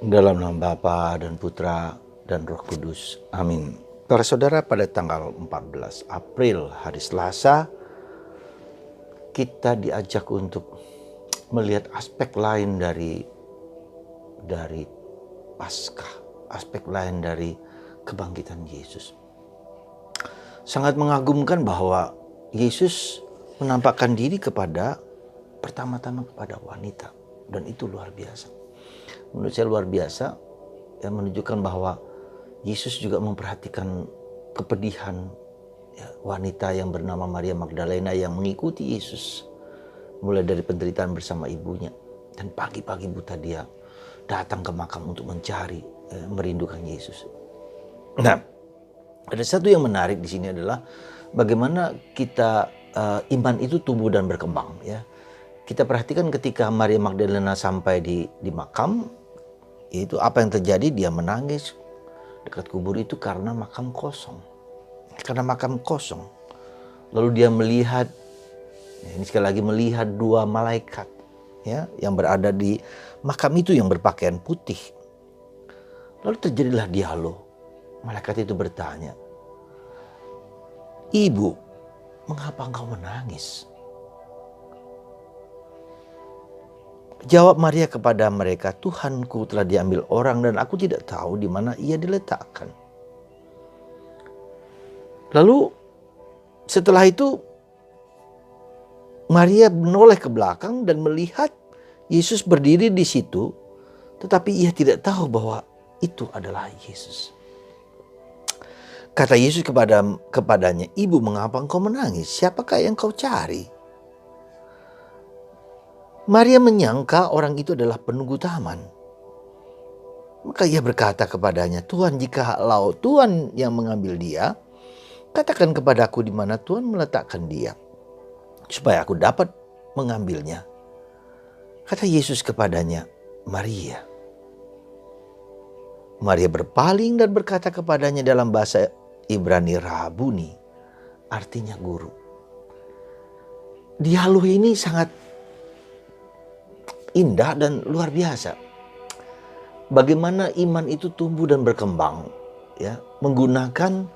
Dalam nama Bapa dan Putra dan Roh Kudus. Amin. Para saudara, pada tanggal 14 April, hari Selasa, kita diajak untuk melihat aspek lain dari Paskah, aspek lain dari kebangkitan Yesus. Sangat mengagumkan bahwa Yesus menampakkan diri pertama-tama kepada wanita, dan itu luar biasa. Menurut saya luar biasa, yang menunjukkan bahwa Yesus juga memperhatikan kepedihan wanita yang bernama Maria Magdalena yang mengikuti Yesus mulai dari penderitaan bersama ibunya, dan pagi-pagi buta dia datang ke makam untuk mencari, merindukan Yesus. Nah, ada satu yang menarik di sini adalah bagaimana kita iman itu tumbuh dan berkembang, ya. Kita perhatikan ketika Maria Magdalena sampai di makam, itu apa yang terjadi? Dia menangis dekat kubur itu karena makam kosong. Karena makam kosong. Lalu dia melihat, ini sekali lagi melihat dua malaikat, ya, yang berada di makam itu yang berpakaian putih. Lalu terjadilah dialog. Malaikat itu bertanya, "Ibu, mengapa engkau menangis?" Jawab Maria kepada mereka, "Tuhanku telah diambil orang dan aku tidak tahu di mana ia diletakkan." Lalu setelah itu Maria menoleh ke belakang dan melihat Yesus berdiri di situ, tetapi ia tidak tahu bahwa itu adalah Yesus. Kata Yesus kepadanya, "Ibu, mengapa engkau menangis? Siapakah yang kau cari?" Maria menyangka orang itu adalah penunggu taman. Maka ia berkata kepadanya, "Tuhan, jikalau Tuhan yang mengambil dia, katakan kepadaku di mana Tuhan meletakkan dia, supaya aku dapat mengambilnya." Kata Yesus kepadanya, "Maria." Maria berpaling dan berkata kepadanya dalam bahasa Ibrani, "Rabuni," artinya guru. Dialog ini sangat indah dan luar biasa. Bagaimana iman itu tumbuh dan berkembang, ya, menggunakan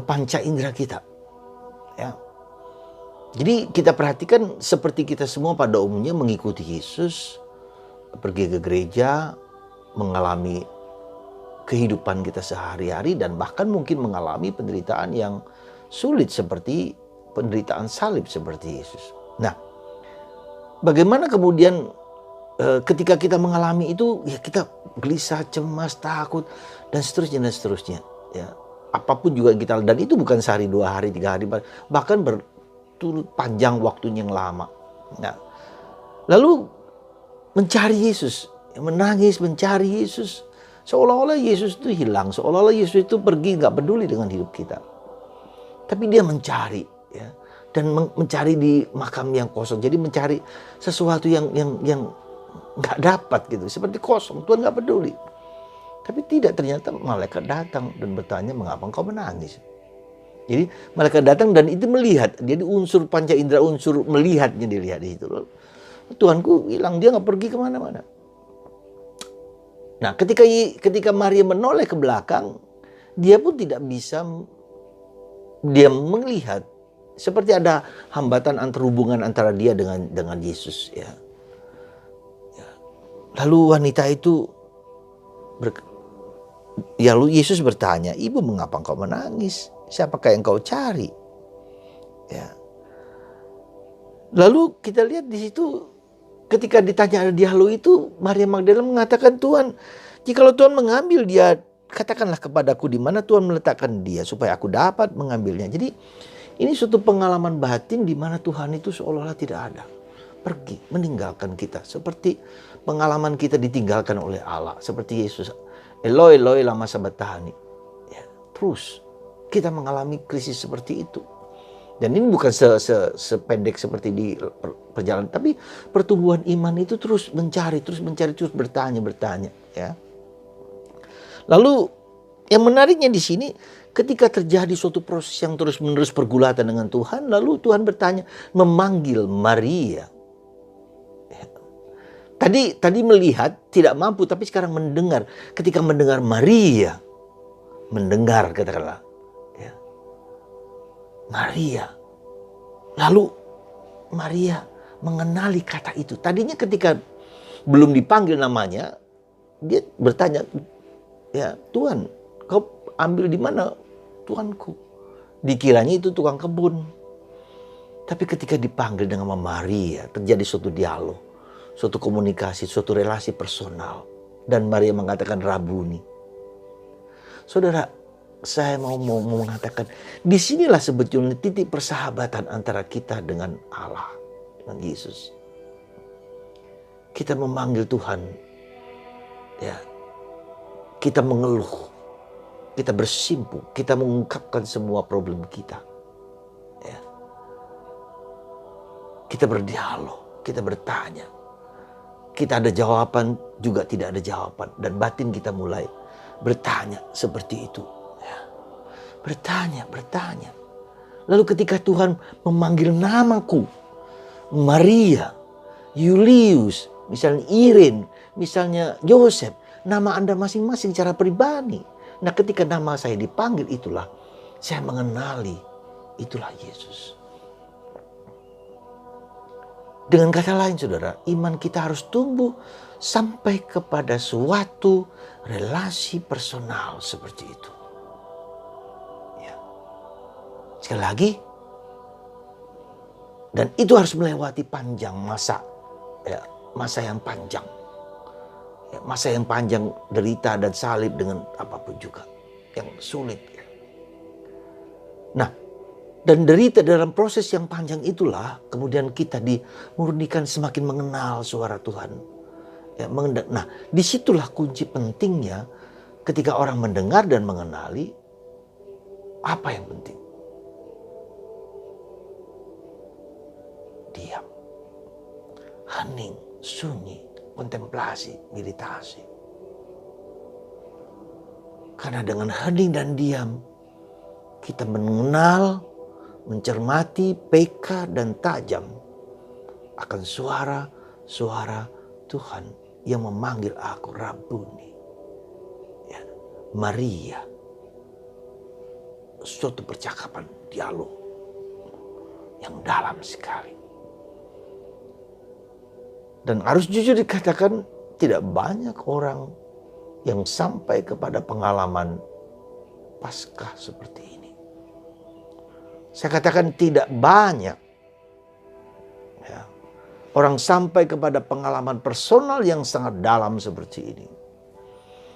panca indera kita, ya. Jadi kita perhatikan seperti kita semua pada umumnya mengikuti Yesus, pergi ke gereja, mengalami kehidupan kita sehari-hari, dan bahkan mungkin mengalami penderitaan yang sulit seperti penderitaan salib seperti Yesus. Nah, bagaimana kemudian ketika kita mengalami itu, ya kita gelisah, cemas, takut, dan seterusnya, ya. Apapun juga kita, dan itu bukan sehari, 2 hari, 3 hari, bahkan berturut panjang waktunya yang lama. Nah, lalu mencari Yesus, menangis mencari Yesus, seolah-olah Yesus itu hilang, seolah-olah Yesus itu pergi, nggak peduli dengan hidup kita. Tapi dia mencari, ya, dan mencari di makam yang kosong. Jadi mencari sesuatu yang nggak dapat gitu, seperti kosong. Tuhan nggak peduli. Tapi tidak, ternyata malaikat datang dan bertanya, "Mengapa engkau menangis?" Jadi malaikat datang dan itu melihat. Jadi unsur panca indera, unsur melihatnya dilihat di situ. Tuhanku hilang, dia nggak pergi kemana-mana. Nah, ketika Maria menoleh ke belakang, dia pun tidak bisa, dia melihat seperti ada hambatan hubungan antara dia dengan Yesus, ya. Lalu wanita itu lalu Yesus bertanya, "Ibu, mengapa engkau menangis? Siapakah yang kau cari?" Ya. Lalu kita lihat di situ, ketika ditanya dialog itu, Maria Magdalena mengatakan, "Tuhan, jikalau Tuhan mengambil dia, katakanlah kepadaku di mana Tuhan meletakkan dia, supaya aku dapat mengambilnya." Jadi ini suatu pengalaman batin di mana Tuhan itu seolah-olah tidak ada, pergi, meninggalkan kita. Seperti pengalaman kita ditinggalkan oleh Allah. Seperti Yesus, "Eloi, Eloi, lama sabachthani." Ya, terus kita mengalami krisis seperti itu. Dan ini bukan sependek seperti di perjalanan, tapi pertumbuhan iman itu terus mencari, terus bertanya, ya. Lalu yang menariknya di sini, ketika terjadi suatu proses yang terus-menerus pergulatan dengan Tuhan, lalu Tuhan bertanya, memanggil Maria. Tadi melihat tidak mampu, tapi sekarang mendengar. Ketika mendengar Maria, mendengar katakanlah, ya, Maria. Lalu Maria mengenali kata itu. Tadinya ketika belum dipanggil namanya, dia bertanya, ya Tuhan, kau ambil di mana Tuanku? Dikiranya itu tukang kebun. Tapi ketika dipanggil dengan Maria, terjadi suatu dialog, suatu komunikasi, suatu relasi personal. Dan Maria mengatakan Rabuni. Saudara, saya mau mengatakan, disinilah sebetulnya titik persahabatan antara kita dengan Allah, dengan Yesus. Kita memanggil Tuhan, ya, kita mengeluh, kita bersimpu, kita mengungkapkan semua problem kita. Ya. Kita berdialog, kita bertanya. Kita ada jawaban, juga tidak ada jawaban. Dan batin kita mulai bertanya seperti itu. Ya. Bertanya. Lalu ketika Tuhan memanggil namaku, Maria, Julius, misalnya Irin, misalnya Yosef, nama Anda masing-masing secara pribadi. Nah, ketika nama saya dipanggil, itulah saya mengenali, itulah Yesus. Dengan kata lain, saudara, iman kita harus tumbuh sampai kepada suatu relasi personal seperti itu. Ya. Sekali lagi, dan itu harus melewati panjang masa, ya, masa yang panjang. Ya, masa yang panjang derita dan salib dengan apapun juga yang sulit. Ya. Nah, dan derita dalam proses yang panjang itulah kemudian kita dimurnikan semakin mengenal suara Tuhan. Ya, nah, disitulah kunci pentingnya ketika orang mendengar dan mengenali apa yang penting. Diam, hening, sunyi, kontemplasi, meditasi. Karena dengan hening dan diam kita mengenal, mencermati, peka dan tajam akan suara-suara Tuhan yang memanggil aku Rabuni, ya, Maria. Suatu percakapan, dialog yang dalam sekali. Dan harus jujur dikatakan, tidak banyak orang yang sampai kepada pengalaman Paskah seperti ini. Saya katakan tidak banyak, ya, orang sampai kepada pengalaman personal yang sangat dalam seperti ini.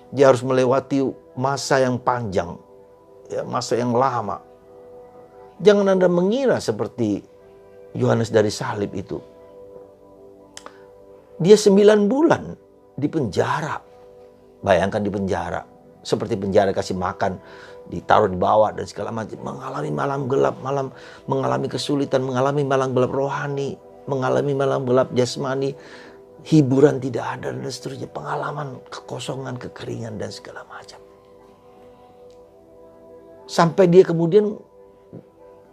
Dia harus melewati masa yang panjang, ya, masa yang lama. Jangan Anda mengira seperti Yohanes dari salib itu. Dia 9 bulan di penjara. Bayangkan di penjara. Seperti penjara kasih makan, ditaruh di bawah dan segala macam. Mengalami malam gelap, mengalami kesulitan, mengalami malam gelap rohani, mengalami malam gelap jasmani. Hiburan tidak ada dan seterusnya. Pengalaman kekosongan, kekeringan dan segala macam. Sampai dia kemudian,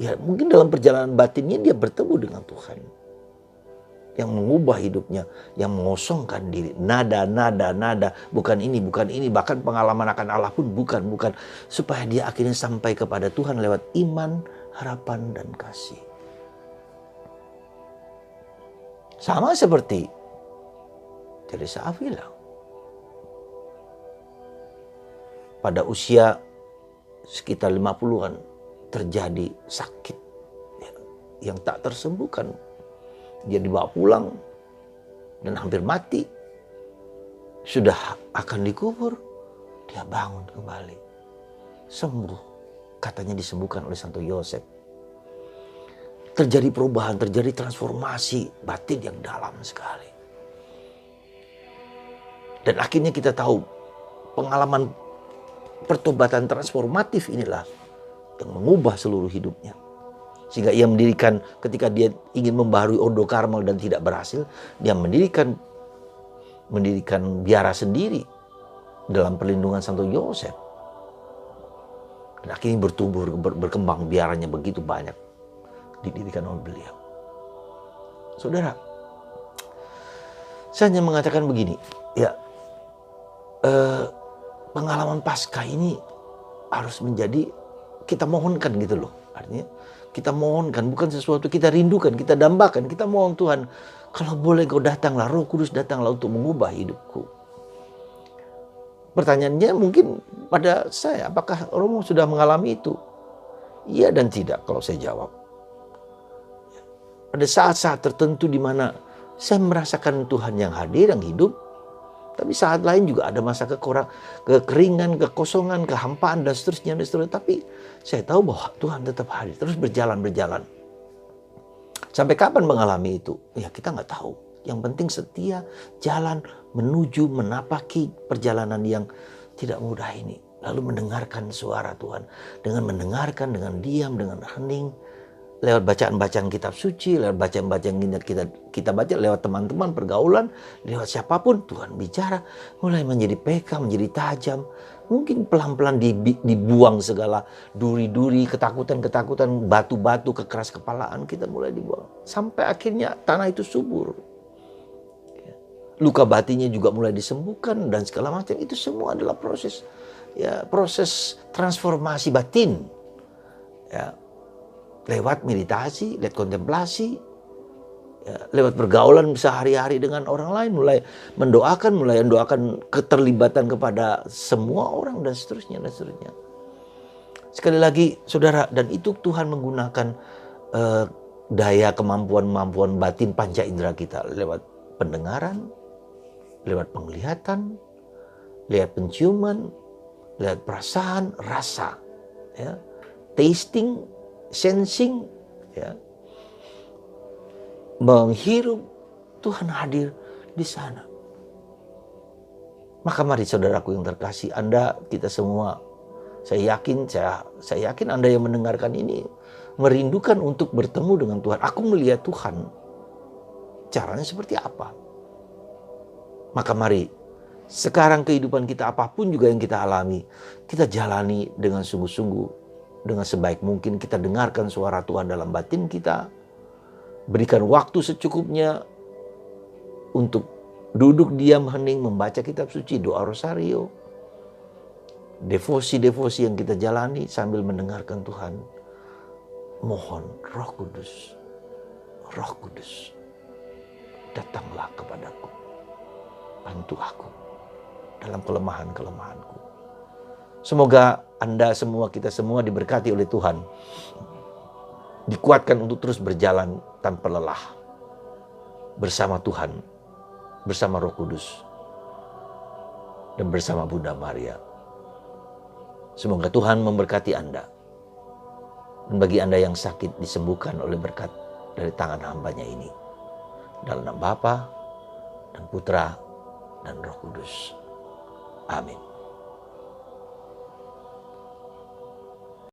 ya mungkin dalam perjalanan batinnya dia bertemu dengan Tuhan. Yang mengubah hidupnya, yang mengosongkan diri. Nada, bukan ini, bahkan pengalaman akan Allah pun bukan. Supaya dia akhirnya sampai kepada Tuhan lewat iman, harapan, dan kasih. Sama seperti Teresa Avila. Pada usia sekitar 50-an terjadi sakit yang tak tersembuhkan. Dia dibawa pulang dan hampir mati. Sudah akan dikubur, dia bangun kembali. Sembuh. Katanya disembuhkan oleh Santo Yosef. Terjadi perubahan, terjadi transformasi batin yang dalam sekali. Dan akhirnya kita tahu pengalaman pertobatan transformatif inilah yang mengubah seluruh hidupnya. Sehingga ia mendirikan, ketika dia ingin membaharui Ordo Karmel dan tidak berhasil, dia mendirikan biara sendiri dalam perlindungan Santo Yosef. Dan akhirnya bertumbuh, berkembang biaranya begitu banyak didirikan oleh beliau. Saudara, Saya hanya mengatakan begini, ya, pengalaman Paskah ini harus menjadi kita mohonkan gitu loh. Artinya kita mohonkan, bukan sesuatu kita rindukan, kita dambakan, kita mohon Tuhan, kalau boleh Kau datanglah, Roh Kudus datanglah untuk mengubah hidupku. Pertanyaannya mungkin pada saya, apakah Romo sudah mengalami itu? Iya dan tidak kalau saya jawab. Ada saat-saat tertentu di mana saya merasakan Tuhan yang hadir, yang hidup. Tapi saat lain juga ada masa kekeringan, kekosongan, kehampaan dan seterusnya. Tapi saya tahu bahwa Tuhan tetap hadir, terus berjalan. Sampai kapan mengalami itu? Ya kita nggak tahu. Yang penting setia jalan menuju menapaki perjalanan yang tidak mudah ini. Lalu mendengarkan suara Tuhan. Dengan mendengarkan, dengan diam, dengan hening. Lewat bacaan-bacaan kitab suci, lewat bacaan-bacaan yang kita baca, lewat teman-teman, pergaulan, lewat siapapun Tuhan bicara. Mulai menjadi peka, menjadi tajam. Mungkin pelan-pelan dibuang segala duri-duri, ketakutan-ketakutan, batu-batu, kekeras kepalaan kita mulai dibuang. Sampai akhirnya tanah itu subur. Luka batinnya juga mulai disembuhkan dan segala macam. Itu semua adalah proses, ya, proses transformasi batin. Ya, lewat meditasi, lewat kontemplasi, ya, lewat pergaulan sehari-hari dengan orang lain, mulai mendoakan keterlibatan kepada semua orang dan seterusnya. Sekali lagi saudara, dan itu Tuhan menggunakan daya kemampuan batin panca indera kita lewat pendengaran, lewat penglihatan, lewat penciuman, lewat perasaan, rasa, ya, tasting, sensing, ya, menghirup. Tuhan hadir di sana. Maka mari saudaraku yang terkasih, Anda, kita semua, saya yakin Anda yang mendengarkan ini merindukan untuk bertemu dengan Tuhan. Aku melihat Tuhan, caranya seperti apa? Maka mari sekarang kehidupan kita apapun juga yang kita alami, kita jalani dengan sungguh-sungguh, dengan sebaik mungkin. Kita dengarkan suara Tuhan dalam batin kita. Berikan waktu secukupnya untuk duduk diam hening membaca kitab suci, doa rosario, devosi-devosi yang kita jalani sambil mendengarkan Tuhan. Mohon Roh Kudus, datanglah kepadaku. Bantu aku dalam kelemahan-kelemahanku. Semoga Anda semua, kita semua diberkati oleh Tuhan. Dikuatkan untuk terus berjalan tanpa lelah. Bersama Tuhan, bersama Roh Kudus, dan bersama Bunda Maria. Semoga Tuhan memberkati Anda. Dan bagi Anda yang sakit disembuhkan oleh berkat dari tangan hambanya ini. Dalam nama Bapa dan Putra dan Roh Kudus. Amin.